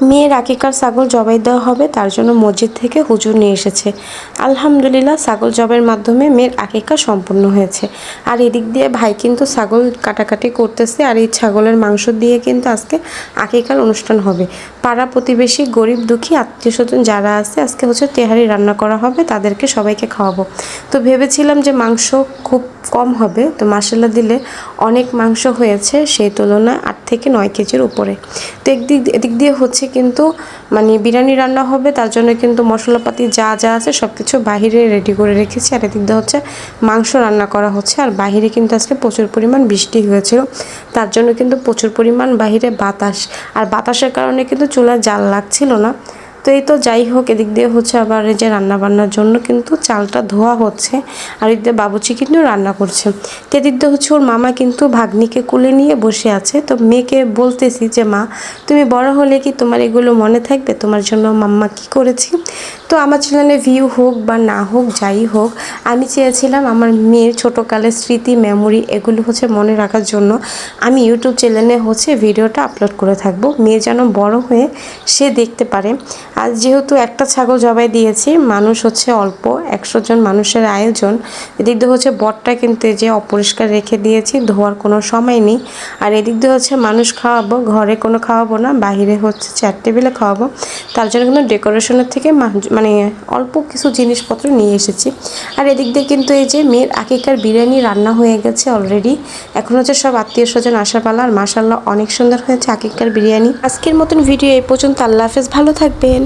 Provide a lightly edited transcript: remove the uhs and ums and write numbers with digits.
মেয়ের আকিকার ছাগল জবাই দেওয়া হবে, তার জন্য মসজিদ থেকে হুজুর নিয়ে এসেছে। আলহামদুলিল্লাহ, ছাগল জবাইয়ের মাধ্যমে মেয়ের আকিকা সম্পূর্ণ হয়েছে। আর এদিক দিয়ে ভাই কিন্তু ছাগল কাটাকাটি করতেছে, আর এই ছাগলের মাংস দিয়ে কিন্তু আজকে আকিকার অনুষ্ঠান হবে। পাড়া প্রতিবেশী, গরিব দুঃখী, আত্মীয় স্বজন যারা আছে, আজকে হচ্ছে তেহারি রান্না করা হবে, তাদেরকে সবাইকে খাওয়াবো। তো ভেবেছিলাম যে মাংস খুব কম হবে, তো মাসাল্লাহ দিলে অনেক মাংস হয়েছে, সেই তুলনায় 8 থেকে 9 কেজির উপরে। তো এদিক দিয়ে হচ্ছে কিন্তু মানে বিরিয়ানি রান্না হবে, তার জন্য কিন্তু মশলাপাতি যা যা আছে সব কিছু বাহিরে রেডি করে রেখেছি। আর এদিক দিয়ে হচ্ছে মাংস রান্না করা হচ্ছে। আর বাহিরে কিন্তু আজকে প্রচুর পরিমাণ বৃষ্টি হয়েছিল, তার জন্য কিন্তু প্রচুর পরিমাণ বাহিরে বাতাস, আর বাতাসের কারণে কিন্তু চুলায় জাল লাগছিল না। তো এই তো যাই হোক, এদিক দিয়ে হচ্ছে আবার এই যে রান্নাবান্নার জন্য কিন্তু চালটা ধোয়া হচ্ছে, আর এদিক দিয়ে বাবুচি কিন্তু রান্না করছে। তো এদিক দিয়ে হচ্ছে ওর মামা কিন্তু ভাগ্নিকে কোলে নিয়ে বসে আছে। তো মেয়েকে বলতেছি যে মা, তুমি বড় হলে কি তোমার এগুলো মনে থাকবে, তোমার জন্য মাম্মা কি করেছি। তো আমার চ্যানেলে ভিউ হোক বা না হোক, যাই হোক, আমি চেয়েছিলাম আমার মেয়ের ছোটোকালের স্মৃতি, মেমোরি, এগুলো হচ্ছে মনে রাখার জন্য আমি ইউটিউব চ্যানেলে হচ্ছে ভিডিওটা আপলোড করে থাকবো, মেয়ে যেন বড় হয়ে সে দেখতে পারে। আর যেহেতু একটা ছাগল জবাই দিয়েছি, মানুষ হচ্ছে অল্প, 100 জন মানুষের আয়োজন। এদিক দিয়ে হচ্ছে বটটা কিন্তু যে অপরিষ্কার রেখে দিয়েছি, ধোয়ার কোনো সময় নেই। আর এদিক দিয়ে হচ্ছে মানুষ খাওয়াবো, ঘরে কোনো খাওয়াবো না, বাইরে হচ্ছে চেয়ার টেবিলে খাওয়াবো। তার জন্য কিন্তু ডেকোরেশনের থেকে মানে অল্প কিছু জিনিসপত্র নিয়ে এসেছি। আর এদিক দিয়ে কিন্তু এই যে মেয়ের আকিকার বিরিয়ানি রান্না হয়ে গেছে অলরেডি। এখন হচ্ছে সব আত্মীয় স্বজন আসার পালা। আর মাশাআল্লাহ অনেক সুন্দর হয়েছে আকিকার বিরিয়ানি। আজকের মতন ভিডিও এই পর্যন্ত। আল্লাহ হাফেজ, ভালো থাকবেন।